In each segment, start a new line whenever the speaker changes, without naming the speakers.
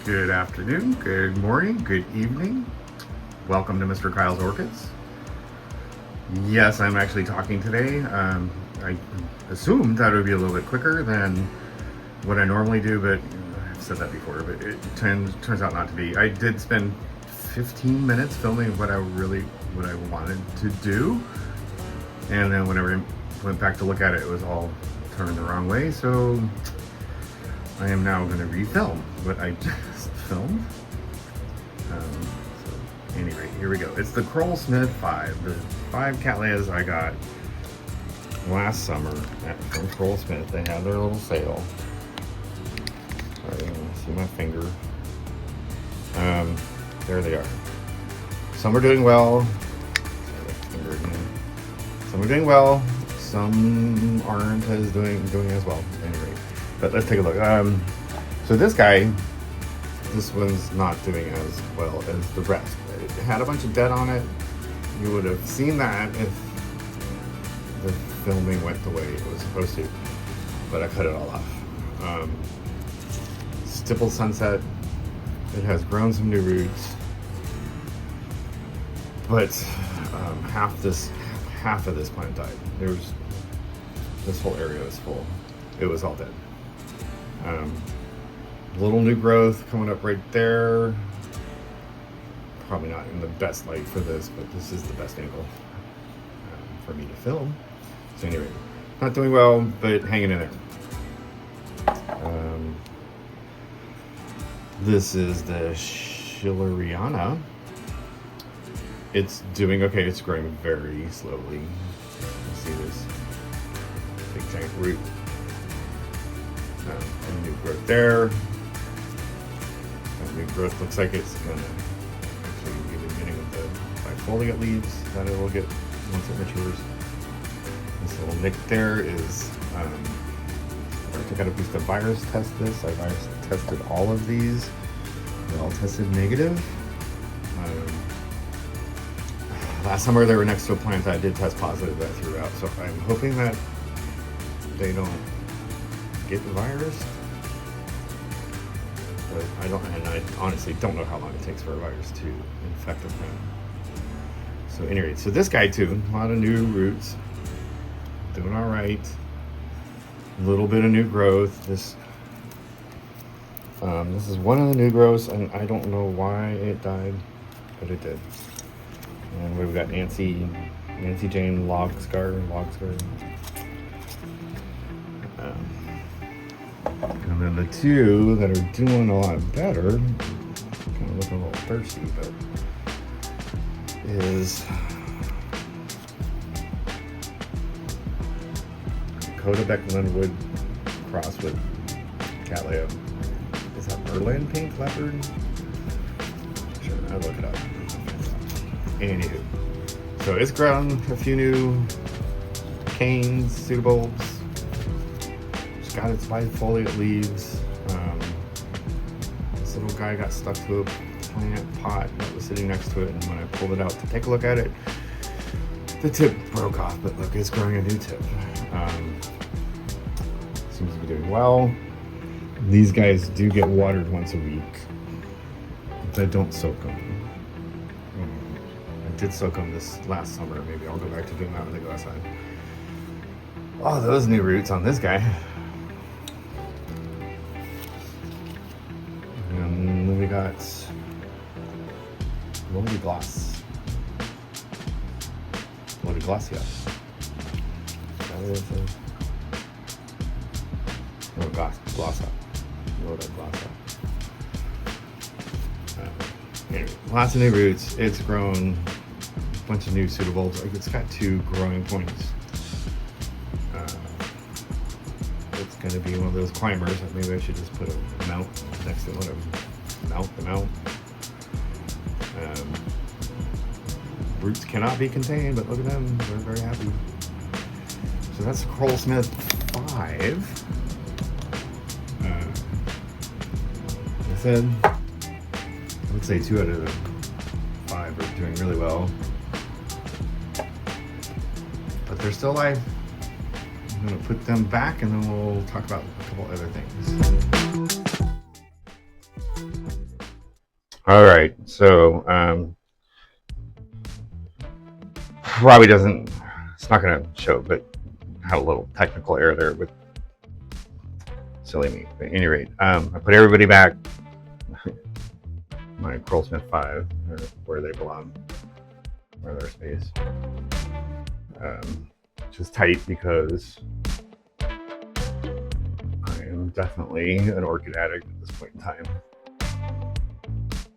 Good afternoon, good morning, good evening. Welcome to Mr. Kyle's Orchids. Yes, I'm actually talking today. I assumed that it would be a little bit quicker than what I normally do, but I've said that before, but it turns out not to be. I did spend 15 minutes filming what I wanted to do, and then whenever I went back to look at it, it was all turned the wrong way, so I am now going to refilm what I just filmed. So anyway, here we go. It's the Krull 5. The 5 Cattleyas I got last summer from Krull. They had their little sale. Sorry, you can see my finger. There they are. Some are doing well. Some are doing well. Some aren't as doing as well. Anyway. But let's take a look. So this one's not doing as well as the rest. It had a bunch of dead on it. You would have seen that if the filming went the way it was supposed to, but I cut it all off. Stippled Sunset. It has grown some new roots, but half of this plant died. This whole area was full. It was all dead. Little new growth coming up right there. Probably not in the best light for this, but this is the best angle for me to film. So anyway, not doing well, but hanging in there. This is the Schilleriana. It's doing okay. It's growing very slowly. You see this big giant root. And new growth there. That new growth looks like it's gonna actually be the beginning of the bifoliate leaves that it will get once it matures. This little nick there is, I took out a piece to virus test this. I virus tested all of these. They all tested negative. Last summer they were next to a plant that did test positive that threw out. So I'm hoping that they don't get the virus, but I honestly don't know how long it takes for a virus to infect a plant. So anyway, so this guy too, a lot of new roots, doing all right. A little bit of new growth. This is one of the new growths, and I don't know why it died, but it did. And we've got Nancy Jane Logskar. And then the two that are doing a lot better, kind of looking a little thirsty, but is Kodabeck Linwood cross with Cattleya. Is that Merlin Pink Leopard? Sure, I'll look it up. Anywho, so it's grown a few new canes, pseudobulbs. Got its bifoliate leaves. This little guy got stuck to a plant pot that was sitting next to it, and when I pulled it out to take a look at it, the tip broke off, but look, it's growing a new tip. Seems to be doing well. These guys do get watered once a week, but I don't soak them. I did soak them this last summer. Maybe I'll go back to doing that when they go outside. Oh, those new roots on this guy. And then we got Lodigloss. Lodiglosia. Glossa. Lodiglossa. Anyway, lots of new roots. It's grown a bunch of new pseudobulbs. Like, it's got 2 growing points. It's going to be one of those climbers. Maybe I should just put a mount next to it. Whatever. The mount. Roots cannot be contained, but look at them. They're very happy. So that's Krull 5. I said, I would say 2 out of the 5 are doing really well. But they're still alive. I'm going to put them back, and then we'll talk about a couple other things. All right, so probably doesn't. It's not going to show, but had a little technical error there with silly me. But at any rate, I put everybody back. My Krull Smith 5, where they belong, where their space. Which is tight because I am definitely an orchid addict at this point in time.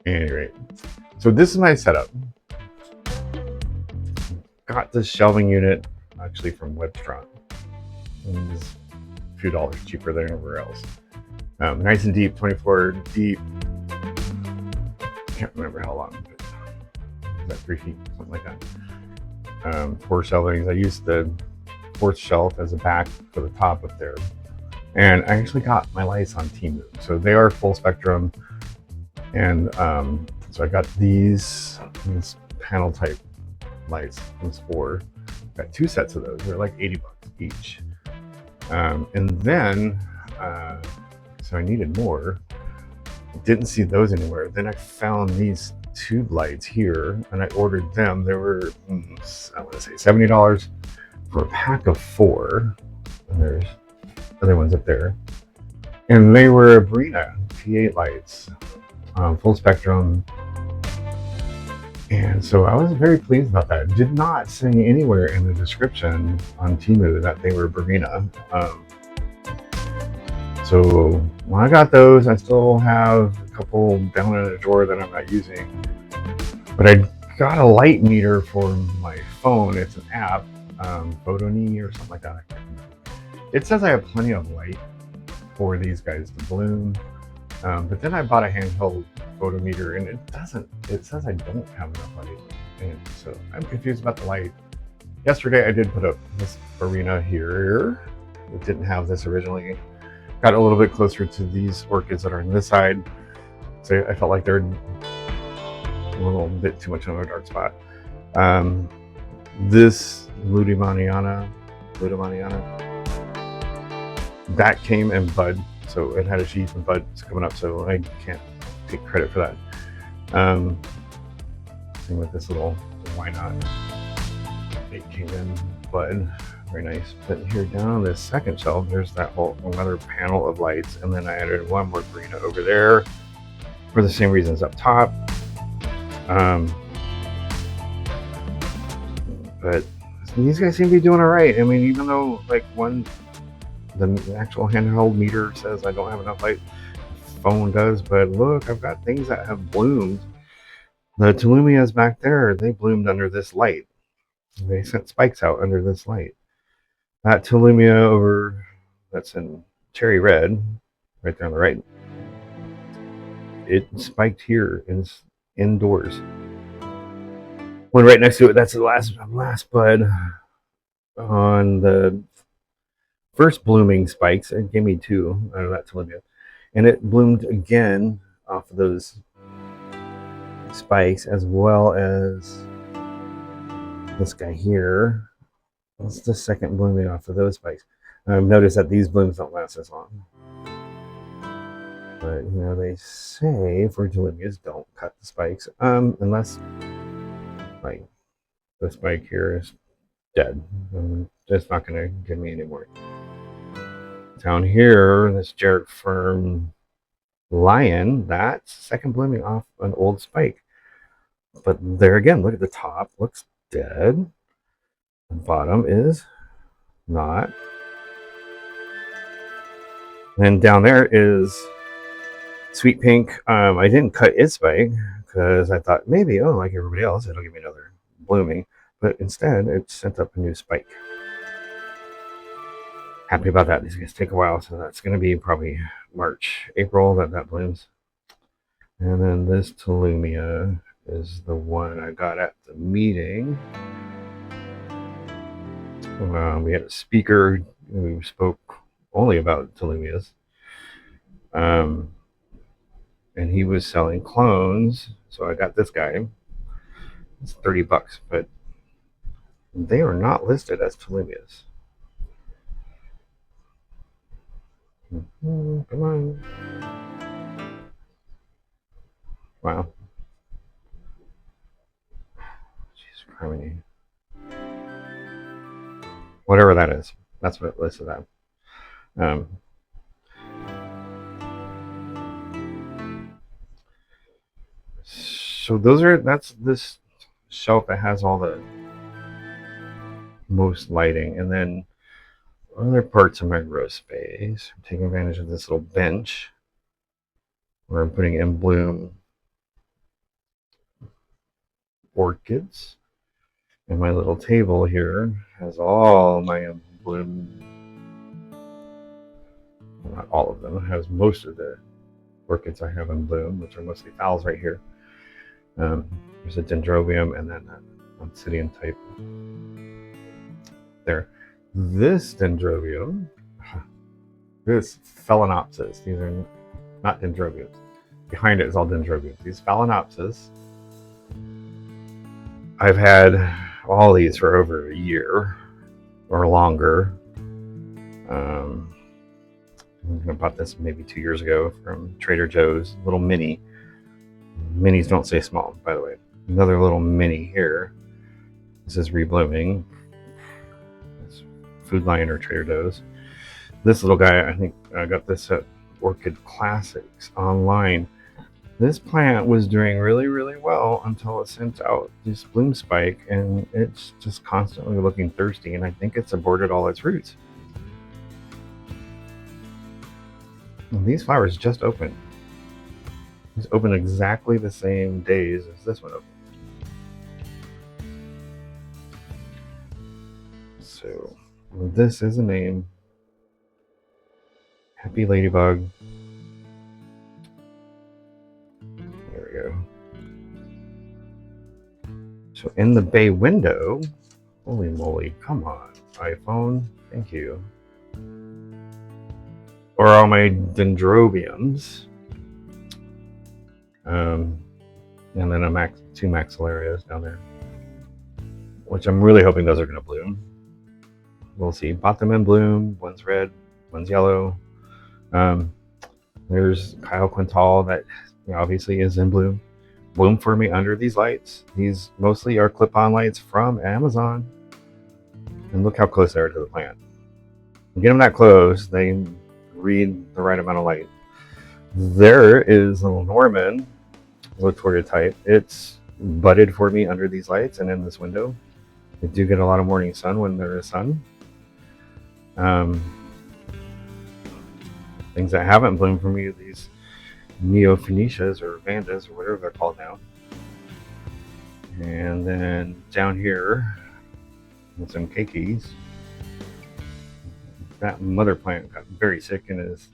At any rate, so this is my setup. Got this shelving unit actually from Webstron. It's a few dollars cheaper than everywhere else. Nice and deep, 24 deep. Can't remember how long, but about 3 feet, something like that. 4 shelvings. I used the 4th shelf as a back for the top up there. And I actually got my lights on Temu. So they are full spectrum. And so I got these panel type lights from Spore. Got 2 sets of those. They're like 80 bucks each. And then, so I needed more. Didn't see those anywhere. Then I found these tube lights here and I ordered them. They were, I want to say $70 for a pack of 4. And there's other ones up there. And they were Brina T8 lights, full spectrum. And so I was very pleased about that. Did not say anywhere in the description on Temu that they were Burina. So when I got those, I still have a couple down in a drawer that I'm not using. But I got a light meter for my phone. It's an app, Photoni or something like that. It says I have plenty of light for these guys to bloom. But then I bought a handheld photometer and it doesn't. It says I don't have enough light. And so I'm confused about the light. Yesterday I did put up this Burina here. It didn't have this originally. Got a little bit closer to these orchids that are on this side. So I felt like they're a little bit too much on a dark spot. This Ludimaniana, that came in bud. So it had a sheath and buds coming up, so I can't take credit for that. Same with this little, why not? It came in bud, very nice. But here down on this second shelf, there's that whole another panel of lights, and then I added one more Burina over there for the same reasons up top. But these guys seem to be doing all right. I mean, even though like the actual handheld meter says I don't have enough light, phone does, but look, I've got things that have bloomed. The Tolumias back there, they bloomed under this light. They sent spikes out under this light. That Tolumia over, that's in cherry red, right there on the right, it spiked here indoors. One right next to it, that's the last bud on the first blooming spikes. It gave me 2 out of that Tolumia. And it bloomed again off of those spikes, as well as this guy here. That's the second blooming off of those spikes. I've noticed that these blooms don't last as long. But, you know, they say for Tolumias, don't cut the spikes, unless, like, the spike here is dead. It's not going to give me any more. Down here, this Jarrett Fern Lion, that's second blooming off an old spike. But there again, look at the top, looks dead. The bottom is not. And down there is Sweet Pink. I didn't cut its spike because I thought maybe, oh, like everybody else, it'll give me another blooming. But instead, it sent up a new spike. Happy about that. These guys take a while, so that's going to be probably March, April that blooms. And then this Tolumia is the one I got at the meeting. We had a speaker who spoke only about Tolumias. And he was selling clones, so I got this guy. It's 30 bucks, but they are not listed as Tolumias. Come on. Wow. Harmony. Whatever that is. That's what it listed at. So that's this shelf that has all the most lighting, and then other parts of my grow space. I'm taking advantage of this little bench where I'm putting in bloom orchids. And my little table here has all my in bloom. Well, not all of them. It has most of the orchids I have in bloom, which are mostly phals right here. There's a dendrobium and then an Oncidium type there. This dendrobium, this Phalaenopsis, these are not dendrobiums. Behind it is all dendrobiums. These Phalaenopsis, I've had all these for over a year or longer. I bought this maybe 2 years ago from Trader Joe's, little mini. Minis don't say small, by the way. Another little mini here. This is reblooming. It's Food Lion or Trader Joe's. This little guy, I think I got this at Orchid Classics online. This plant was doing really, really well until it sent out this bloom spike, and it's just constantly looking thirsty, and I think it's aborted all its roots. And these flowers just opened. These open exactly the same days as this one opened. So this is a name. Happy Ladybug. There we go. So in the bay window, holy moly, come on, iPhone, thank you. Or all my dendrobiums. And then two maxillarias down there, which I'm really hoping those are going to bloom. We'll see. Bought them in bloom. One's red, one's yellow. There's Kyle Quintal that obviously is in bloom. Bloom for me under these lights. These mostly are clip-on lights from Amazon. And look how close they are to the plant. You get them that close, they read the right amount of light. There is a little Norman, Lotoria type. It's budded for me under these lights and in this window. I do get a lot of morning sun when there is sun. Things that haven't bloomed for me, these Neophoenicias or Vandas or whatever they're called now. And then down here with some keikis. That mother plant got very sick and has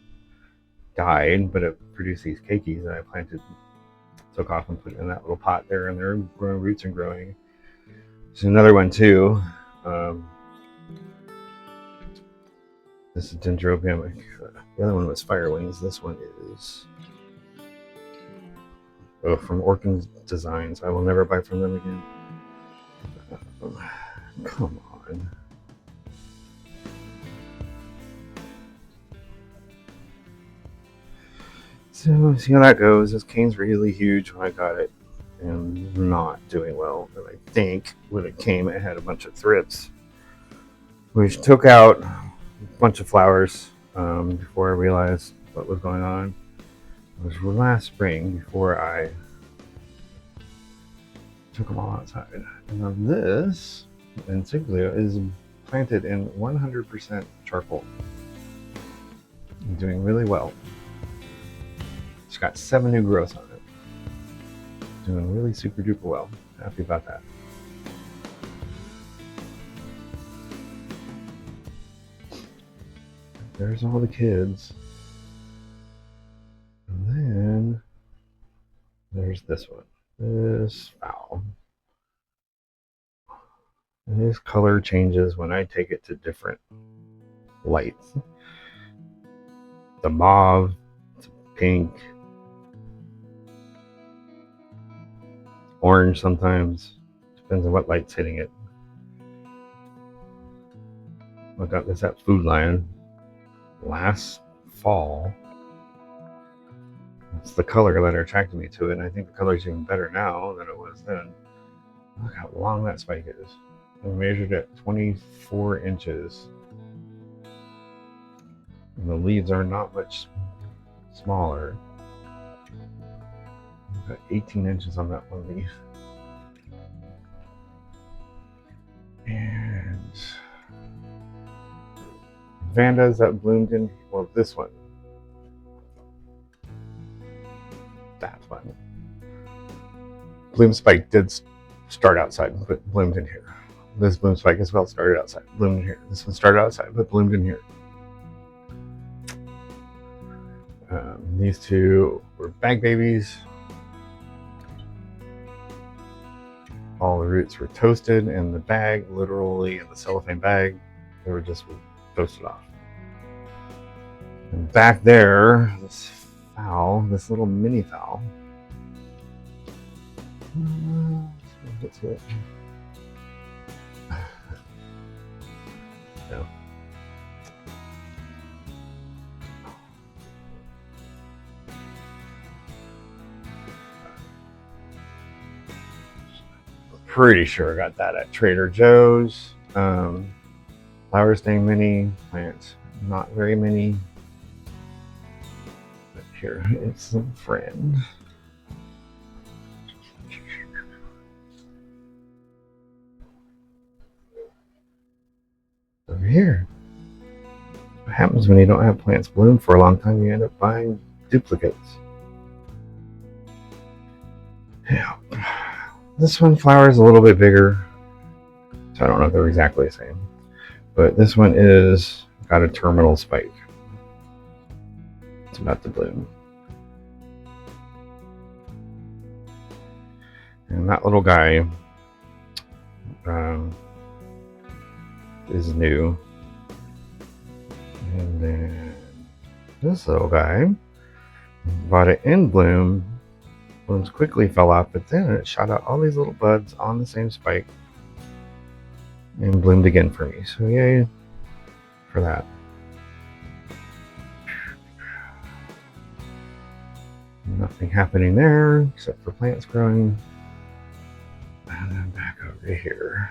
died, but it produced these keikis that I planted, took off and put in that little pot there, and they're growing roots and growing. There's another one too. This is dendrobium. The other one was firewings. This one is from Orchid Designs. I will never buy from them again. Come on. So see how that goes. This cane's really huge when I got it, and not doing well. But I think when it came, it had a bunch of thrips, which took out a bunch of flowers before I realized what was going on. It was last spring before I took them all outside. And now this Insignia is planted in 100% charcoal. I'm doing really well. It's got 7 new growths on it. Doing really super duper well. Happy about that. There's all the kids. And then there's this one. This fowl. And his color changes when I take it to different lights. The mauve, to pink, orange sometimes. Depends on what light's hitting it. I got this at Food Lion last fall. It's the color that attracted me to it, and I think the color is even better now than it was then. Look how long that spike is. I measured it 24 inches. And the leaves are not much smaller. Got 18 inches on that one leaf. And Vandas that bloomed in, well, this one. That one. Bloom spike did start outside, but bloomed in here. This bloom spike as well started outside, bloomed in here. This one started outside, but bloomed in here. These two were bag babies. All the roots were toasted in the bag, literally in the cellophane bag. They were just toasted off. And back there, this fowl, this little mini fowl. Get to it. No. Pretty sure I got that at Trader Joe's. Flowers staying many, plants not very many. But here is some friend. Over here. What happens when you don't have plants bloom for a long time? You end up buying duplicates. Yeah. This one flowers a little bit bigger, so I don't know if they're exactly the same. But this one is got a terminal spike. It's about to bloom. And that little guy is new. And then this little guy, bought it in bloom. Blooms quickly fell off, but then it shot out all these little buds on the same spike and bloomed again for me. So yay for that. Nothing happening there except for plants growing. And then back over here.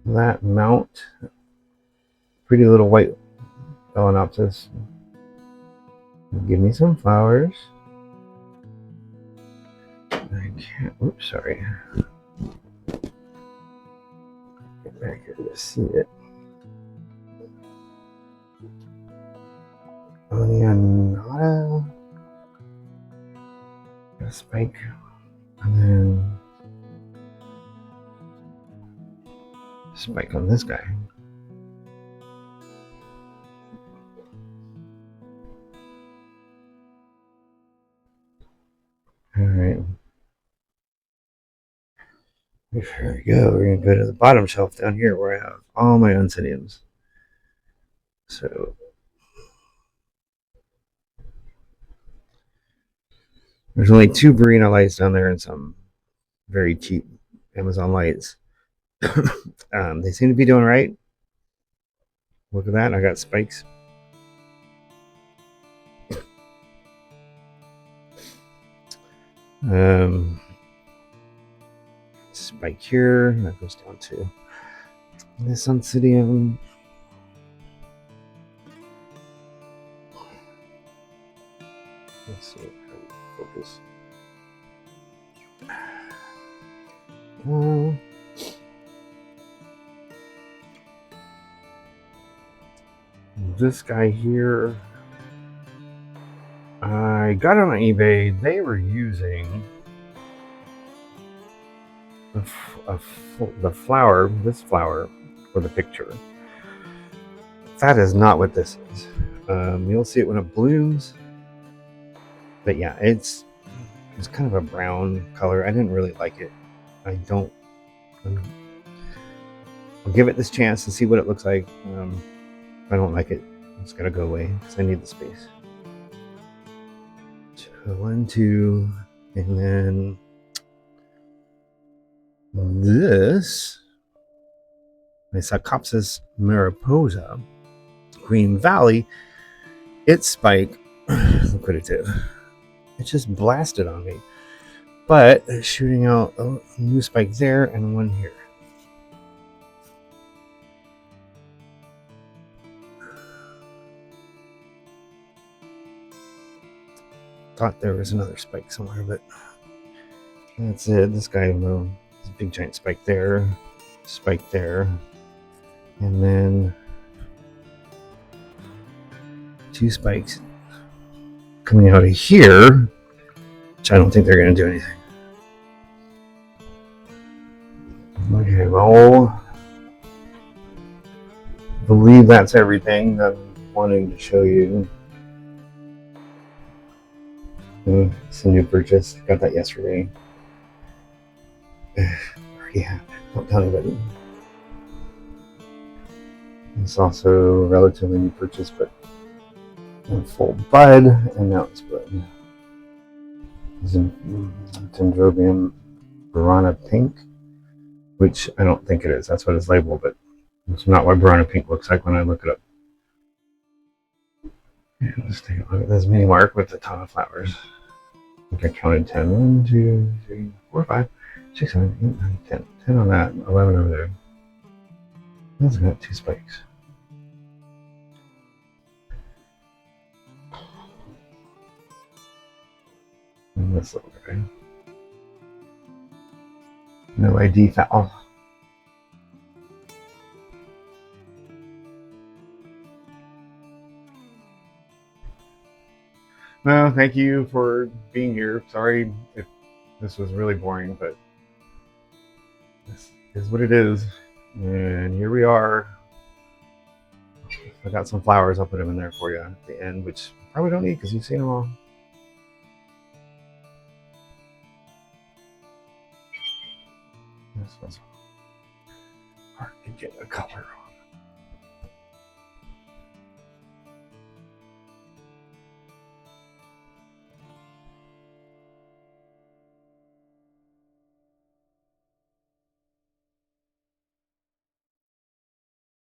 That mount, pretty little white Phalaenopsis. Give me some flowers. I can't, oops, sorry. Get back here to see it. Phalaenopsis. Got a spike. And then spike on this guy. Alright. Here we go. We're going to go to the bottom shelf down here where I have all my Oncidiums. So there's only 2 Burina lights down there and some very cheap Amazon lights. They seem to be doing right. Look at that. I got spikes. Spike here. That goes down to this Oncidium. Let's see how we focus. This guy here, I got it on eBay. They were using the flower, this flower, for the picture. That is not what this is. You'll see it when it blooms. But yeah, it's kind of a brown color. I didn't really like it. I'll give it this chance to see what it looks like. If I don't like it, it's gotta go away because I need the space. So 1, 2, and then this Phalaenopsis mariposa, Green Valley. Its spike, the inquisitive. It just blasted on me. But it's shooting out a new spike there and one here. Thought there was another spike somewhere, but that's it. This guy, there's a big giant spike there, and then two spikes coming out of here, which I don't think they're going to do anything. Okay, well, I believe that's everything that I'm wanting to show you. It's a new purchase. Got that yesterday. Already have it. Don't tell anybody. It's also a relatively new purchase, but in full bud, and now it's bud. It's Dendrobium Burana Pink, which I don't think it is. That's what it's labeled, but it's not what Burana Pink looks like when I look it up. Yeah, let's take a look at this mini mark with a ton of flowers. I think I counted 10. 1, 2, 3, 4, 5, 6, 7, 8, 9, 10. 10 on that, 11 over there. That's got 2 spikes. And this little guy. No ID foul. Well, thank you for being here. Sorry if this was really boring, but this is what it is. And here we are. I got some flowers. I'll put them in there for you at the end, which you probably don't need because you've seen them all.